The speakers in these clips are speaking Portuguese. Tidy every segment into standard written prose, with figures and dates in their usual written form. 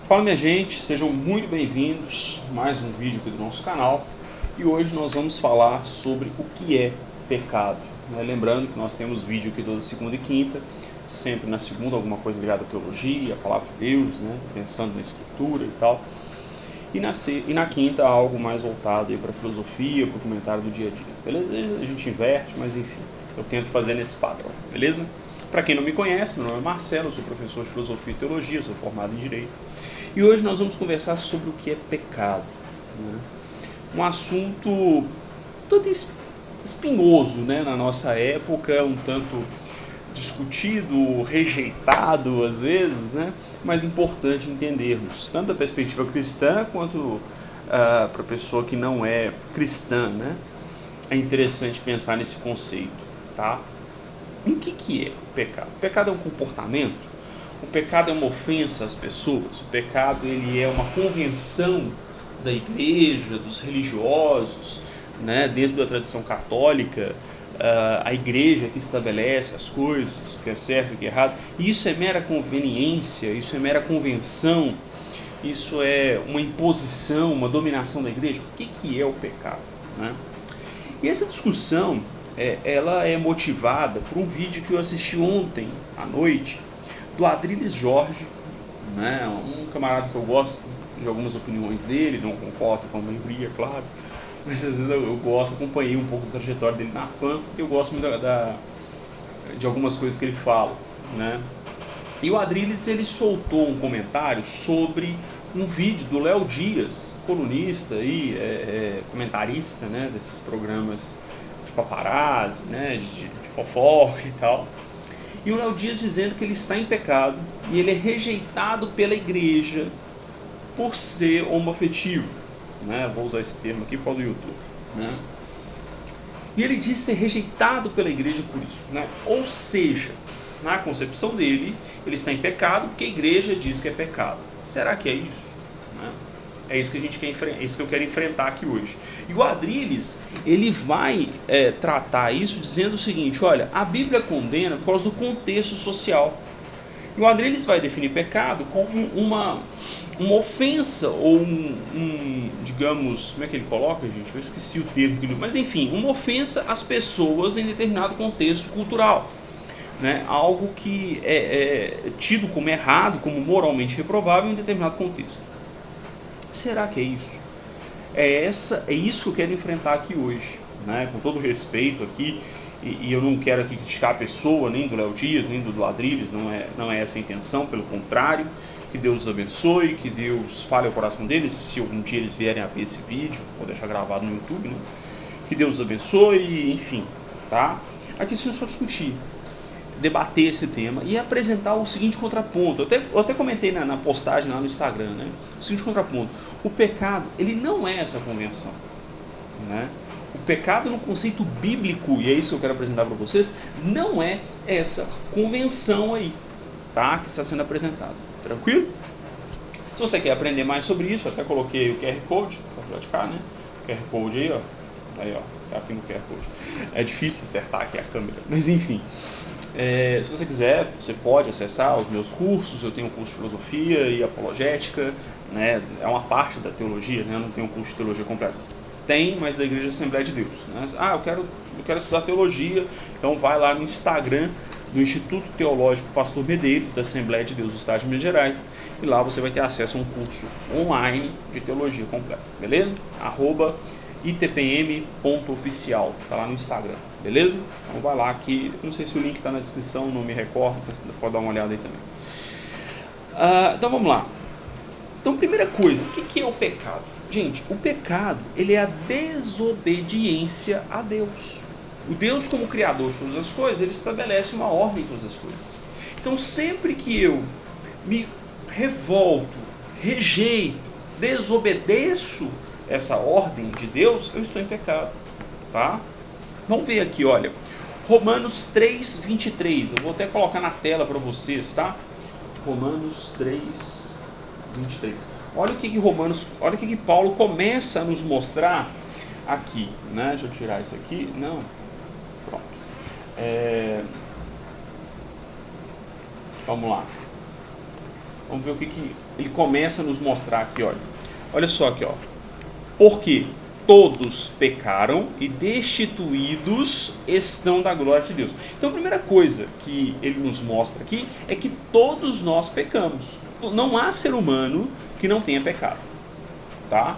Fala minha gente, sejam muito bem-vindos a mais um vídeo aqui do nosso canal e hoje nós vamos falar sobre o que é pecado, né? Lembrando que nós temos vídeo aqui toda segunda e quinta, sempre na segunda alguma coisa ligada à teologia, à palavra de Deus, né? Pensando na escritura e tal, e na quinta algo mais voltado para a filosofia, para o comentário do dia a dia, beleza? A gente inverte, mas enfim, eu tento fazer nesse padrão, beleza? Para quem não me conhece, meu nome é Marcelo, eu sou professor de filosofia e teologia, sou formado em Direito. E hoje nós vamos conversar sobre o que é pecado, né? Um assunto todo espinhoso, né, na nossa época, um tanto discutido, rejeitado às vezes, né, mas importante entendermos, tanto da perspectiva cristã quanto para a pessoa que não é cristã, né? É interessante pensar nesse conceito, tá? E o que é o pecado? O pecado é um comportamento? O pecado é uma ofensa às pessoas? O pecado ele é uma convenção da igreja, dos religiosos, né? Dentro da tradição católica, a igreja que estabelece as coisas, o que é certo e o que é errado. E isso é mera conveniência, isso é mera convenção, isso é uma imposição, uma dominação da igreja? O que é o pecado, né? E essa discussão, ela é motivada por um vídeo que eu assisti ontem à noite, do Adriles Jorge, né, um camarada que eu gosto de algumas opiniões dele, não concordo com a maioria, claro, mas às vezes eu gosto, acompanhei um pouco da trajetória dele na PAN, e eu gosto muito de algumas coisas que ele fala, né. E o Adriles, ele soltou um comentário sobre um vídeo do Léo Dias, colunista e comentarista, né, desses programas de paparazzi, né, de fofoca e tal. E o Léo Dias dizendo que ele está em pecado e ele é rejeitado pela igreja por ser homoafetivo, né? Vou usar esse termo aqui para o YouTube, né? E ele diz ser rejeitado pela igreja por isso, né? Ou seja, na concepção dele, ele está em pecado porque a igreja diz que é pecado. Será que é isso? Né? É isso que a gente quer é isso que eu quero enfrentar aqui hoje. E o Adriles, ele vai tratar isso dizendo o seguinte: olha, a Bíblia condena por causa do contexto social. E o Adriles vai definir pecado como uma ofensa ou digamos, como é que ele coloca, gente? Eu esqueci o termo que ele... Mas enfim, uma ofensa às pessoas em determinado contexto cultural, né? Algo que é tido como errado, como moralmente reprovável em determinado contexto. Será que é isso? É isso que eu quero enfrentar aqui hoje, né? Com todo respeito aqui, e eu não quero aqui criticar a pessoa, nem do Léo Dias, nem do Adriles, não é essa a intenção, pelo contrário. Que Deus os abençoe, que Deus fale ao coração deles, se algum dia eles vierem a ver esse vídeo, vou deixar gravado no YouTube, né? Que Deus os abençoe, enfim, tá? Aqui sim é só discutir, debater esse tema e apresentar o seguinte contraponto. Eu até comentei na postagem lá no Instagram, né? O seguinte contraponto: o pecado, ele não é essa convenção, né? O pecado no conceito bíblico, e é isso que eu quero apresentar para vocês, não é essa convenção aí, tá? Que está sendo apresentada. Tranquilo? Se você quer aprender mais sobre isso, eu até coloquei o QR Code para praticar, né? O QR Code aí, ó. Aí, ó. Tá aqui no QR Code. É difícil acertar aqui a câmera, mas enfim. Se você quiser, você pode acessar os meus cursos. Eu tenho um curso de filosofia e apologética, né? É uma parte da teologia, né? Eu não tenho um curso de teologia completo. Tem, mas da Igreja Assembleia de Deus, né? Eu quero estudar teologia, então vai lá no Instagram do Instituto Teológico Pastor Medeiros, da Assembleia de Deus do Estado de Minas Gerais, e lá você vai ter acesso a um curso online de teologia completo, beleza? @itpm.oficial, tá lá no Instagram, beleza? Então vai lá que, não sei se o link está na descrição, não me recordo, você pode dar uma olhada aí também. Então vamos lá. Então, primeira coisa, o que é o pecado? Gente, o pecado, ele é a desobediência a Deus. O Deus, como criador de todas as coisas, ele estabelece uma ordem em todas as coisas. Então, sempre que eu me revolto, rejeito, desobedeço essa ordem de Deus, eu estou em pecado, tá? Vamos ver aqui, olha, Romanos 3:23, eu vou até colocar na tela para vocês, tá? Romanos 3:23. Olha o que Paulo começa a nos mostrar aqui, né? Deixa eu tirar isso aqui. Não. Pronto. Vamos lá. Vamos ver o que ele começa a nos mostrar aqui, olha. Olha só aqui, ó. Porque todos pecaram e destituídos estão da glória de Deus. Então a primeira coisa que ele nos mostra aqui é que todos nós pecamos. Não há ser humano que não tenha pecado. Tá?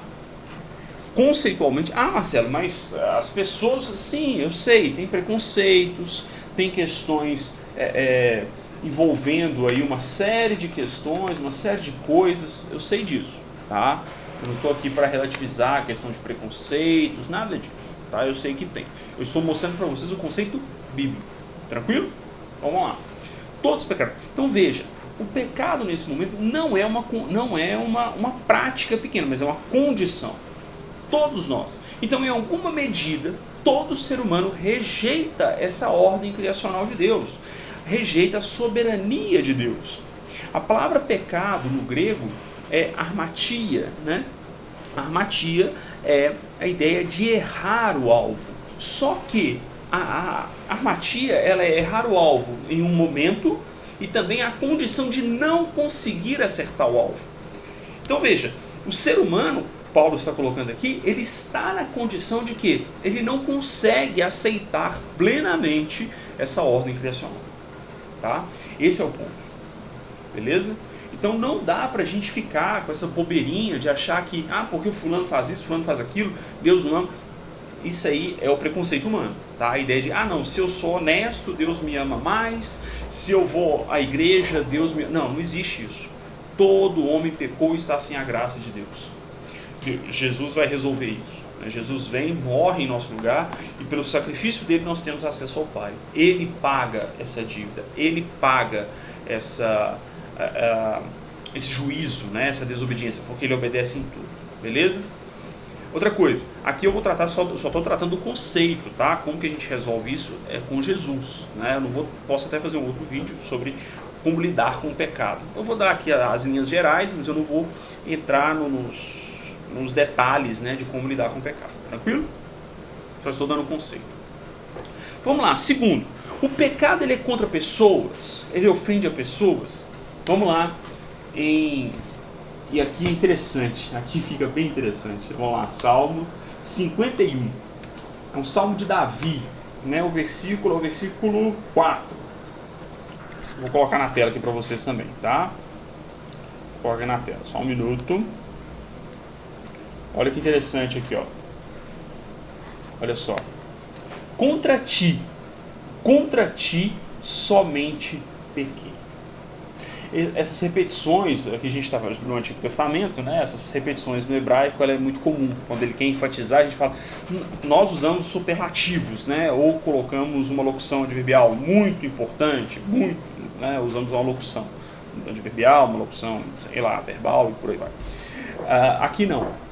Conceitualmente, Marcelo, mas as pessoas, sim, eu sei, tem preconceitos, tem questões envolvendo aí uma série de questões, uma série de coisas, eu sei disso, tá? Eu não estou aqui para relativizar a questão de preconceitos, nada disso, tá? Eu sei que tem. Eu estou mostrando para vocês o conceito bíblico, tranquilo? Então vamos lá. Todos pecaram. Então veja, o pecado nesse momento não é uma prática pequena, mas é uma condição. Todos nós. Então, em alguma medida, todo ser humano rejeita essa ordem criacional de Deus, rejeita a soberania de Deus. A palavra pecado no grego é armatia, né? Armatia é a ideia de errar o alvo. Só que a armatia, ela é errar o alvo em um momento e também a condição de não conseguir acertar o alvo. Então veja, o ser humano, Paulo está colocando aqui, ele está na condição de que ele não consegue aceitar plenamente essa ordem criacional. Tá? Esse é o ponto. Beleza? Então não dá pra gente ficar com essa bobeirinha de achar que, porque o fulano faz isso, fulano faz aquilo, Deus não ama. Isso aí é o preconceito humano, tá? A ideia de, não, se eu sou honesto, Deus me ama mais, se eu vou à igreja, Deus me... Não existe isso. Todo homem pecou e está sem a graça de Deus. Jesus vai resolver isso. Jesus vem, morre em nosso lugar e pelo sacrifício dele nós temos acesso ao Pai. Ele paga essa dívida, ele paga esse juízo, né, essa desobediência, porque ele obedece em tudo, beleza? Outra coisa, aqui eu vou tratar, só estou tratando do conceito, tá? Como que a gente resolve isso é com Jesus, né? Posso até fazer um outro vídeo sobre como lidar com o pecado. Eu vou dar aqui as linhas gerais, mas eu não vou entrar nos detalhes, né, de como lidar com o pecado, tranquilo? Só estou dando um conceito. Vamos lá, segundo, o pecado ele é contra pessoas, ele ofende a pessoas. Vamos lá, e aqui é interessante, aqui fica bem interessante. Vamos lá, Salmo 51, é um salmo de Davi, né, o versículo 4. Vou colocar na tela aqui para vocês também, tá? Coloca na tela, só um minuto. Olha que interessante aqui, ó. Olha só. Contra ti somente pequei. Essas repetições que a gente está falando no Antigo Testamento, né? Essas repetições no hebraico, ela é muito comum. Quando ele quer enfatizar, a gente fala, nós usamos superlativos, né? Ou colocamos uma locução adverbial muito importante, muito, né? Usamos uma locução adverbial, uma locução, sei lá, verbal e por aí vai. Aqui não.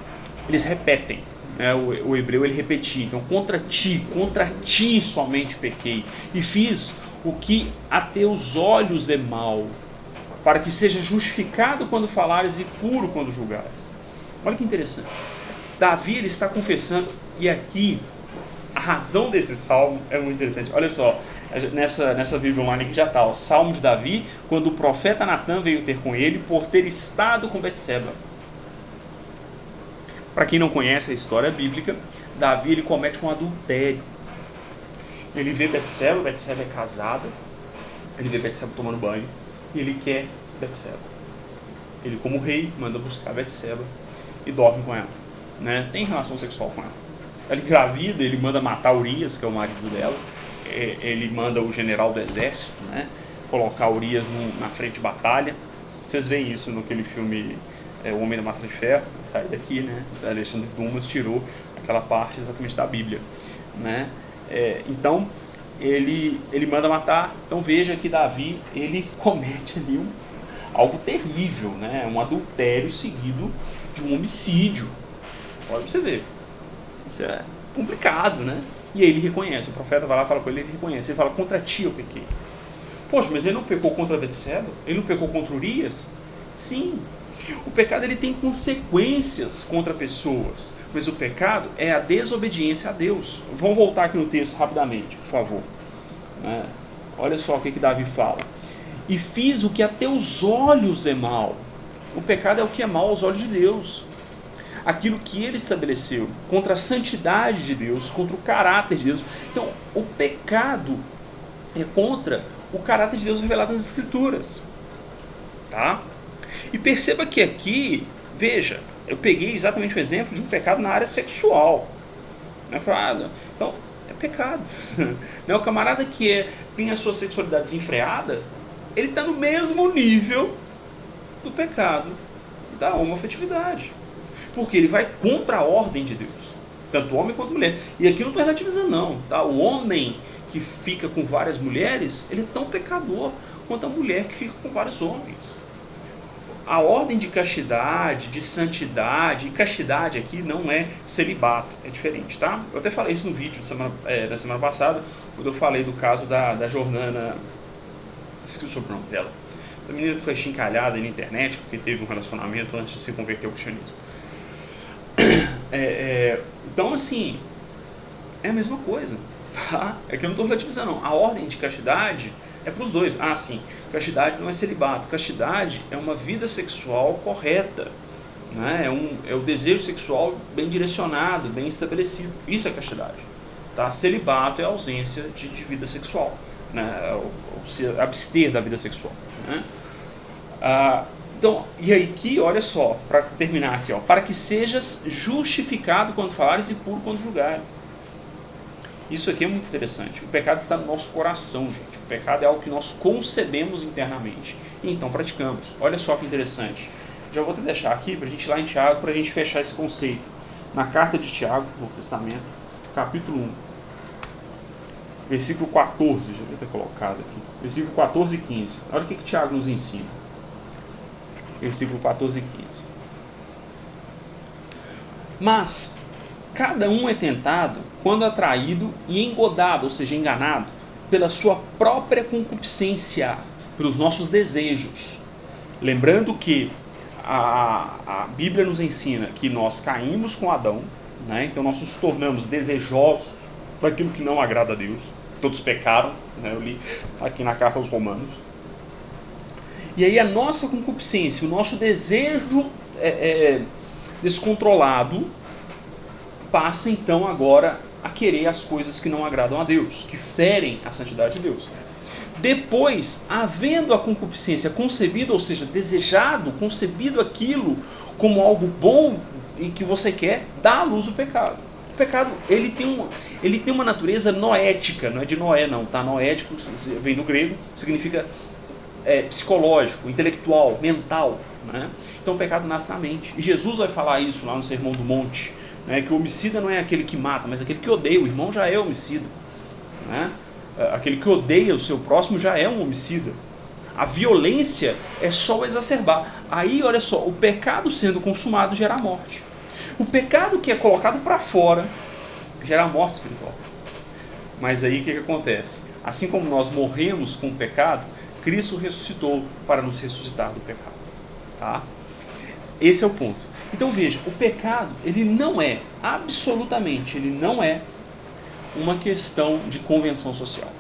Eles repetem, né? O hebreu ele repetia. Então, contra ti somente pequei e fiz o que a teus olhos é mal, para que seja justificado quando falares e puro quando julgares. Olha que interessante. Davi ele está confessando, e aqui a razão desse salmo é muito interessante. Olha só, nessa Bíblia online que já está, Salmo de Davi, quando o profeta Natan veio ter com ele por ter estado com Betseba. Para quem não conhece a história bíblica, Davi ele comete um adultério. Ele vê Betseba é casada, ele vê Betseba tomando banho, e ele quer Betseba. Ele, como rei, manda buscar Betseba e dorme com ela, né? Tem relação sexual com ela. Ela engravida, ele manda matar Urias, que é o marido dela, ele manda o general do exército, né, colocar Urias na frente de batalha. Vocês veem isso naquele filme O Homem da Máscara de Ferro, que sai daqui, né? Alexandre Dumas tirou aquela parte exatamente da Bíblia, né? Então ele manda matar. Então veja que Davi ele comete ali algo terrível, né? Um adultério seguido de um homicídio. Pode você ver, isso é complicado, né? E aí ele reconhece, o profeta vai lá e fala com ele, ele reconhece, ele fala, contra ti eu pequei. Poxa, mas ele não pecou contra Betseba? Ele não pecou contra Urias? Sim. O pecado ele tem consequências contra pessoas, mas o pecado é a desobediência a Deus. Vamos voltar aqui no texto rapidamente, por favor. Olha só o que Davi fala. e fiz o que a teus olhos é mal. O pecado é o que é mal aos olhos de Deus. Aquilo que ele estabeleceu contra a santidade de Deus, contra o caráter de Deus. Então, o pecado é contra o caráter de Deus revelado nas Escrituras. Tá? E perceba que aqui, veja, eu peguei exatamente o exemplo de um pecado na área sexual. Então, é pecado. O camarada que tem a sua sexualidade desenfreada, ele está no mesmo nível do pecado da homoafetividade. Porque ele vai contra a ordem de Deus. Tanto homem quanto mulher. E aqui não estou relativizando não. Tá? O homem que fica com várias mulheres, ele é tão pecador quanto a mulher que fica com vários homens. A ordem de castidade, de santidade, e castidade aqui não é celibato, é diferente, tá? Eu até falei isso no vídeo da semana passada, quando eu falei do caso da Jordana, esqueci o sobrenome dela, a menina que foi chincalhada na internet porque teve um relacionamento antes de se converter ao cristianismo. Então, assim, é a mesma coisa, tá? É que eu não estou relativizando, não. A ordem de castidade é para os dois. Ah, sim, castidade não é celibato. Castidade é uma vida sexual correta, né? É o desejo sexual bem direcionado, bem estabelecido. Isso é castidade. Tá? Celibato é a ausência de vida sexual, né? Se abster da vida sexual, né? Então, e aí aqui, olha só, para terminar aqui, ó, para que sejas justificado quando falares e puro quando julgares. Isso aqui é muito interessante. O pecado está no nosso coração, gente. O pecado é algo que nós concebemos internamente e então praticamos. Olha só que interessante. Já vou até deixar aqui para a gente ir lá em Tiago, para a gente fechar esse conceito. Na carta de Tiago, Novo Testamento, capítulo 1, versículo 14, já vou ter colocado aqui. Versículo 14 e 15. Olha o que Tiago nos ensina. Versículo 14 e 15. Mas cada um é tentado quando atraído e engodado, ou seja, enganado, pela sua própria concupiscência, pelos nossos desejos. Lembrando que a Bíblia nos ensina que nós caímos com Adão, né? Então nós nos tornamos desejosos daquilo que não agrada a Deus. Todos pecaram, né? Eu li aqui na carta aos Romanos. E aí a nossa concupiscência, o nosso desejo descontrolado, passa então agora a querer as coisas que não agradam a Deus, que ferem a santidade de Deus. Depois, havendo a concupiscência concebida, ou seja, desejado, concebido aquilo como algo bom e que você quer, dá à luz o pecado. O pecado, ele tem uma natureza noética, não é de Noé não, tá? Noético vem do grego, significa psicológico, intelectual, mental, né? Então o pecado nasce na mente. E Jesus vai falar isso lá no Sermão do Monte, né? Que o homicida não é aquele que mata, mas aquele que odeia. O irmão já é homicida, né? Aquele que odeia o seu próximo já é um homicida. A violência é só exacerbar. Aí, olha só, o pecado sendo consumado gera morte. O pecado que é colocado para fora gera morte espiritual. Mas aí o que acontece? Assim como nós morremos com o pecado, Cristo ressuscitou para nos ressuscitar do pecado. Tá? Esse é o ponto. Então veja, o pecado, ele não é, absolutamente, ele não é uma questão de convenção social.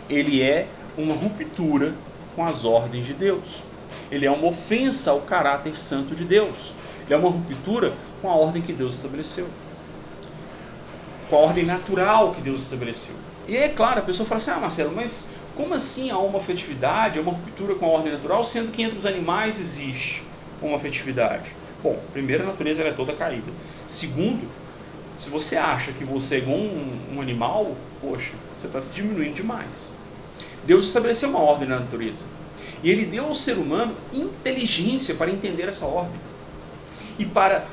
Ele é uma ruptura com as ordens de Deus. Ele é uma ofensa ao caráter santo de Deus. Ele é uma ruptura com a ordem que Deus estabeleceu. Com a ordem natural que Deus estabeleceu. E é claro, a pessoa fala assim, Marcelo, mas como assim a homoafetividade é uma ruptura com a ordem natural, sendo que entre os animais existe homoafetividade? Bom, primeiro, a natureza ela é toda caída. Segundo, se você acha que você é igual um animal, poxa, você está se diminuindo demais. Deus estabeleceu uma ordem na natureza. E Ele deu ao ser humano inteligência para entender essa ordem. E para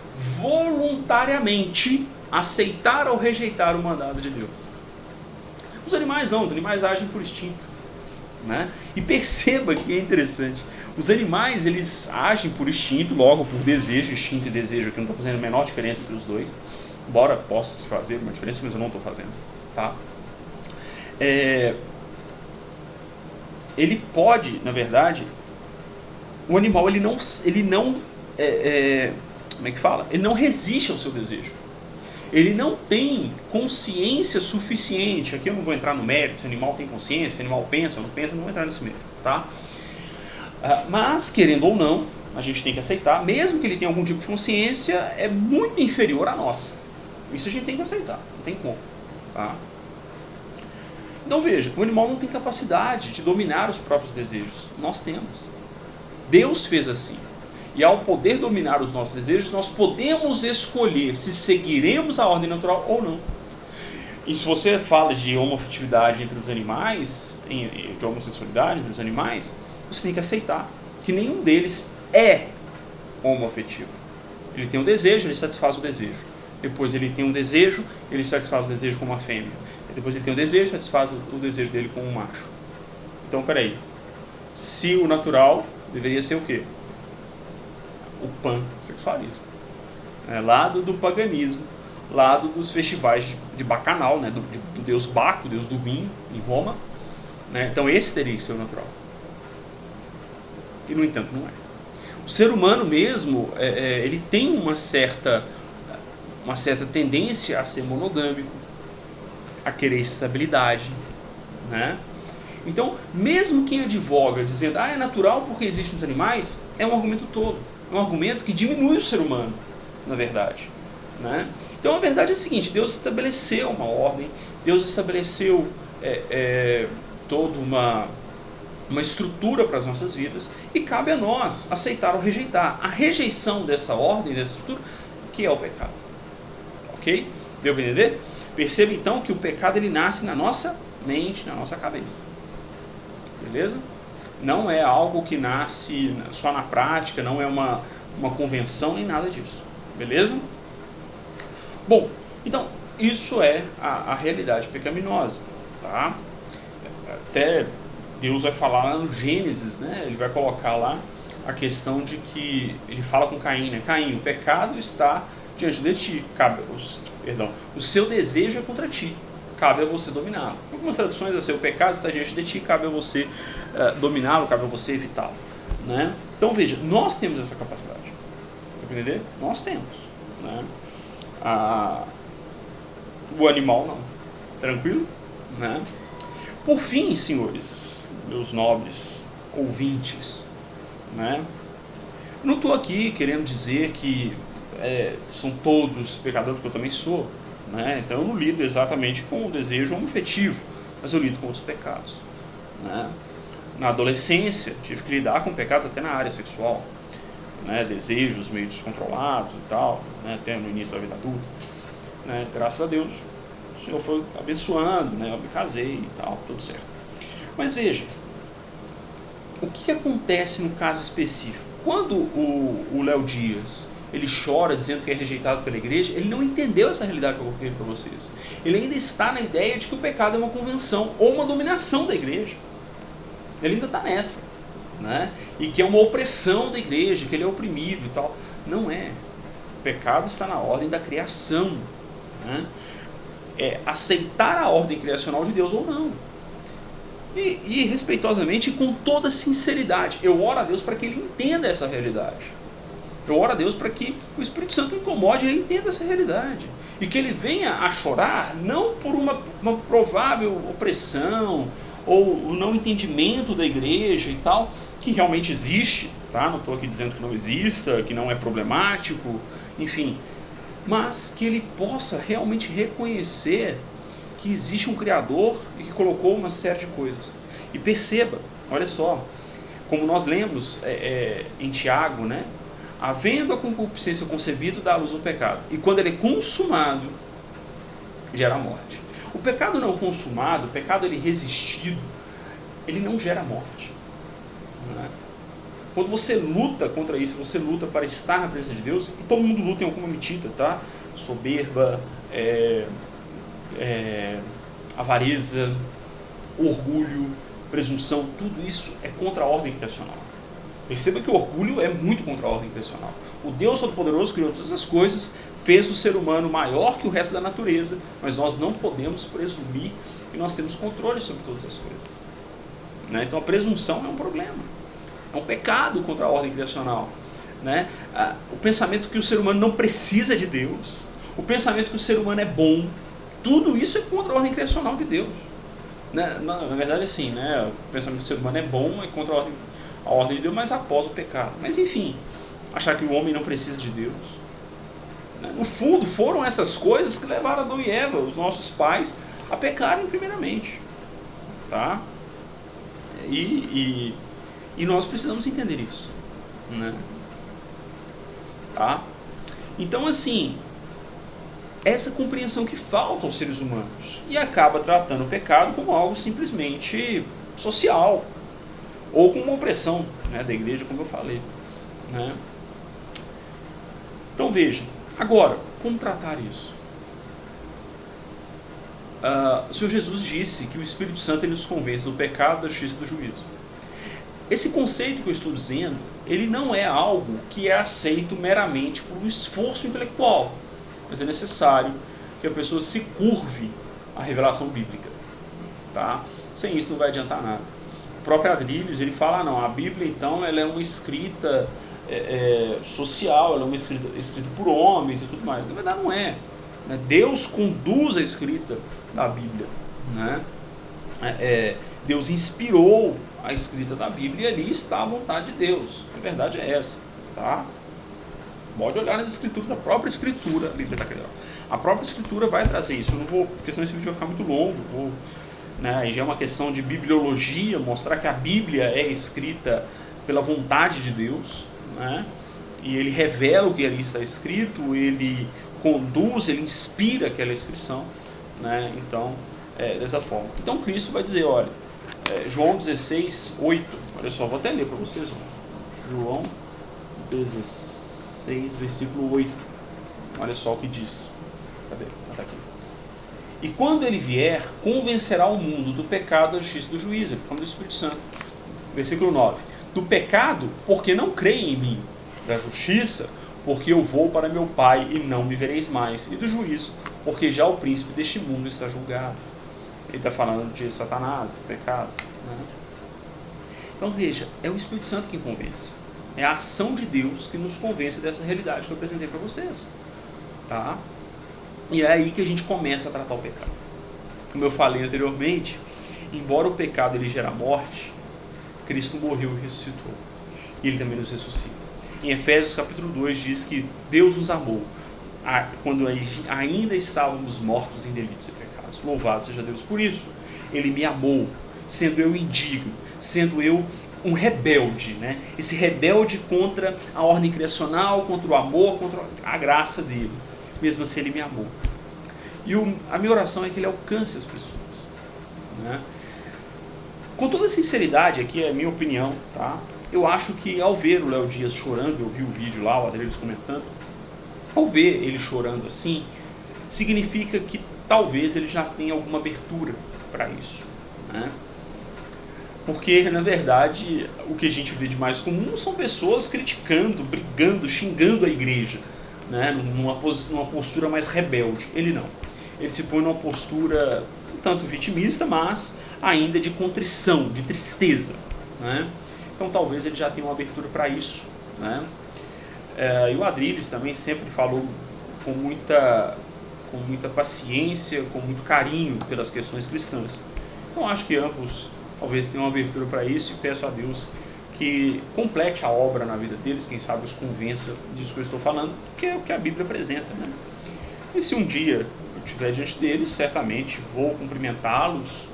voluntariamente aceitar ou rejeitar o mandado de Deus. Os animais não, os animais agem por instinto. Né? E perceba que é interessante. Os animais, eles agem por instinto, logo por desejo, instinto e desejo, que não estou fazendo a menor diferença entre os dois. Embora possa se fazer uma diferença, mas eu não estou fazendo. Tá? Ele pode, na verdade, o animal ele não como é que fala? Ele não resiste ao seu desejo. ele não tem consciência suficiente. Aqui eu não vou entrar no mérito, se animal tem consciência, se animal pensa ou não pensa, não vou entrar nesse mérito, tá? Mas, querendo ou não, a gente tem que aceitar, mesmo que ele tenha algum tipo de consciência, é muito inferior à nossa. Isso a gente tem que aceitar, não tem como, tá? Então veja, o animal não tem capacidade de dominar os próprios desejos. Nós temos. Deus fez assim. E ao poder dominar os nossos desejos, nós podemos escolher se seguiremos a ordem natural ou não. E se você fala de homoafetividade entre os animais, de homossexualidade entre os animais, você tem que aceitar que nenhum deles é homoafetivo. Ele tem um desejo, ele satisfaz o desejo. Depois ele tem um desejo, ele satisfaz o desejo com uma fêmea. Depois ele tem um desejo, satisfaz o desejo dele com um macho. Então, peraí. Se o natural deveria ser o quê? O pansexualismo. Lado do paganismo, lado dos festivais de bacanal, né? do deus Baco, deus do vinho, em Roma. Né? Então esse teria que ser o natural. E no entanto não é. O ser humano mesmo, ele tem uma certa tendência a ser monogâmico, a querer estabilidade, né? Então, mesmo quem advoga dizendo é natural porque existem os animais, é um argumento tolo, é um argumento que diminui o ser humano, na verdade, né? Então a verdade é a seguinte: Deus estabeleceu uma ordem, Deus estabeleceu toda uma estrutura para as nossas vidas, e cabe a nós aceitar ou rejeitar. A rejeição dessa ordem, dessa estrutura, que é o pecado. Ok? Deu para entender? Perceba então que o pecado ele nasce na nossa mente, na nossa cabeça. Beleza? Não é algo que nasce só na prática, não é uma convenção nem nada disso. Beleza? Bom, então isso é a realidade pecaminosa. Tá? Até Deus vai falar lá no Gênesis, né? Ele vai colocar lá a questão de que ele fala com Caim, né? Caim, o pecado está diante de ti, o seu desejo é contra ti, cabe a você dominá-lo. Em algumas traduções é assim: o pecado está diante de ti, cabe a você dominá-lo, cabe a você evitá-lo, né? Então veja, nós temos essa capacidade, entender? Nós temos, né? O animal não, tranquilo, né? Por fim, senhores, meus nobres ouvintes, né? Não estou aqui querendo dizer que são todos pecadores, porque eu também sou, né? Então eu não lido exatamente com o desejo homoafetivo, mas eu lido com outros pecados, né? Na adolescência tive que lidar com pecados até na área sexual, né? Desejos meio descontrolados e tal, né? Até no início da vida adulta, né? Graças a Deus o Senhor foi abençoando, né? Eu me casei e tal, tudo certo. Mas veja, o que acontece no caso específico? Quando o Léo Dias ele chora dizendo que é rejeitado pela igreja, ele não entendeu essa realidade que eu coloquei para vocês. Ele ainda está na ideia de que o pecado é uma convenção ou uma dominação da igreja. Ele ainda está nessa, né? E que é uma opressão da igreja, que ele é oprimido e tal. Não é. O pecado está na ordem da criação, né? É aceitar a ordem criacional de Deus ou não. E respeitosamente e com toda sinceridade, eu oro a Deus para que ele entenda essa realidade. Eu oro a Deus para que o Espírito Santo incomode e ele entenda essa realidade. E que ele venha a chorar não por uma provável opressão ou o não entendimento da igreja e tal, que realmente existe, tá? Não estou aqui dizendo que não exista, que não é problemático, enfim. Mas que ele possa realmente reconhecer que existe um Criador e que colocou uma série de coisas. E perceba, olha só, como nós lemos em Tiago, né? Havendo a concupiscência concebida, dá à luz o pecado. E quando ele é consumado, gera a morte. O pecado não consumado, o pecado ele resistido, ele não gera morte. Né? Quando você luta contra isso, você luta para estar na presença de Deus, e todo mundo luta em alguma medida, tá? Soberba, avareza, orgulho, presunção, tudo isso é contra a ordem criacional. Perceba que o orgulho é muito contra a ordem criacional. O Deus Todo-Poderoso criou todas as coisas, fez o ser humano maior que o resto da natureza, mas nós não podemos presumir que nós temos controle sobre todas as coisas. Né? Então a presunção é um problema, é um pecado contra a ordem criacional. Né? O pensamento que o ser humano não precisa de Deus, o pensamento que o ser humano é bom, tudo isso é contra a ordem criacional de Deus. Né? Na verdade, assim, né? O pensamento que o ser humano é bom é contra a ordem de Deus, mas após o pecado. Mas enfim, achar que o homem não precisa de Deus. Né? No fundo, foram essas coisas que levaram Adão e Eva, os nossos pais, a pecarem primeiramente. Tá? E nós precisamos entender isso. Né? Tá? Então, assim, essa compreensão que falta aos seres humanos e acaba tratando o pecado como algo simplesmente social ou como uma opressão, né, da igreja, como eu falei. Né? Então, veja, agora, como tratar isso? O Senhor Jesus disse que o Espírito Santo ele nos convence do pecado, da justiça e do juízo. Esse conceito que eu estou dizendo, ele não é algo que é aceito meramente por um esforço intelectual, mas é necessário que a pessoa se curve à revelação bíblica. Tá? Sem isso não vai adiantar nada. O próprio Adriles, ele fala, não, a Bíblia então ela é uma escrita social, ela é uma escrita por homens e tudo mais. Na verdade não é. Deus conduz a escrita da Bíblia. Né? Deus inspirou a escrita da Bíblia e ali está a vontade de Deus. A verdade é essa. Tá? Pode olhar nas escrituras, a própria escritura, a própria escritura vai trazer isso. Eu não vou, porque senão esse vídeo vai ficar muito longo. Aí já é uma questão de bibliologia, mostrar que a Bíblia é escrita pela vontade de Deus, né? E ele revela o que ali está escrito, ele conduz, ele inspira aquela inscrição, né? Então, dessa forma. Então Cristo vai dizer, olha, João 16, 8, olha só, vou até ler para vocês, ó. João 16, versículo 8, olha só o que diz. Cadê? Está aqui. E quando ele vier, convencerá o mundo do pecado, da justiça e do juízo. Ele fala do Espírito Santo. Versículo 9. Do pecado, porque não creem em mim. Da justiça, porque eu vou para meu Pai e não me vereis mais. E do juízo, porque já o príncipe deste mundo está julgado. Ele está falando de Satanás, do pecado. Né? Então veja, é o Espírito Santo quem convence. É a ação de Deus que nos convence dessa realidade que eu apresentei para vocês. Tá? E é aí que a gente começa a tratar o pecado. Como eu falei anteriormente, embora o pecado ele gera morte, Cristo morreu e ressuscitou. E ele também nos ressuscita. Em Efésios capítulo 2 diz que Deus nos amou quando ainda estávamos mortos em delitos e pecados. Louvado seja Deus por isso. Ele me amou, sendo eu indigno, sendo eu um rebelde, né? Esse rebelde contra a ordem criacional, contra o amor, contra a graça dele. Mesmo assim ele me amou. E a minha oração é que ele alcance as pessoas. Né? Com toda sinceridade, aqui é a minha opinião, tá? Eu acho que ao ver o Léo Dias chorando, eu vi o vídeo lá, o Adriles comentando, ao ver ele chorando assim, significa que talvez ele já tenha alguma abertura para isso. Né? Porque, na verdade, o que a gente vê de mais comum são pessoas criticando, brigando, xingando a igreja. Né, numa postura mais rebelde. Ele não. Ele se põe numa postura um tanto vitimista, mas ainda de contrição, de tristeza. Né? Então talvez ele já tenha uma abertura para isso. Né? E o Adriles também sempre falou com muita paciência, com muito carinho pelas questões cristãs. Então acho que ambos talvez tenham uma abertura para isso e peço a Deus que complete a obra na vida deles, quem sabe os convença disso que eu estou falando, que é o que a Bíblia apresenta. Né? E se um dia eu estiver diante deles, certamente vou cumprimentá-los,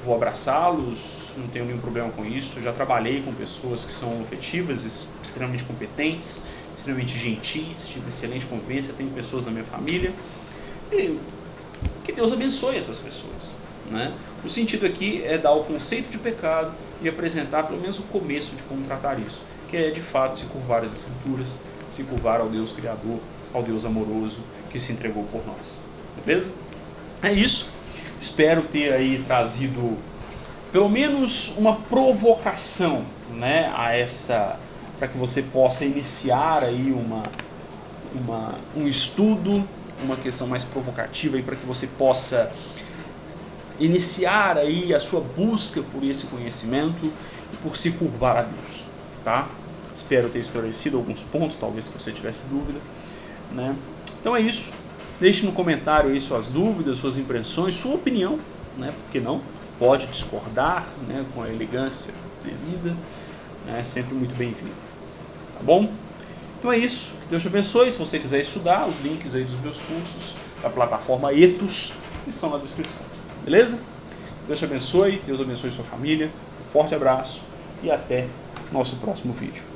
vou abraçá-los, não tenho nenhum problema com isso. Eu já trabalhei com pessoas que são efetivas, extremamente competentes, extremamente gentis, tive excelente convivência, tenho pessoas na minha família. E que Deus abençoe essas pessoas. Né? O sentido aqui é dar o conceito de pecado e apresentar pelo menos o começo de como tratar isso, que é de fato se curvar às Escrituras, se curvar ao Deus Criador, ao Deus amoroso que se entregou por nós. Beleza? É isso. Espero ter aí trazido pelo menos uma provocação, né, para que você possa iniciar aí um estudo, uma questão mais provocativa, para que você possa iniciar aí a sua busca por esse conhecimento e por se curvar a Deus, tá? Espero ter esclarecido alguns pontos, talvez que você tivesse dúvida, né? Então é isso. Deixe no comentário aí suas dúvidas, suas impressões, sua opinião, né? Porque não pode discordar, né? Com a elegância devida, né? Sempre muito bem-vindo, tá bom? Então é isso, que Deus te abençoe. Se você quiser estudar, os links aí dos meus cursos da plataforma Ethos estão na descrição, beleza? Deus te abençoe, Deus abençoe sua família, um forte abraço e até nosso próximo vídeo.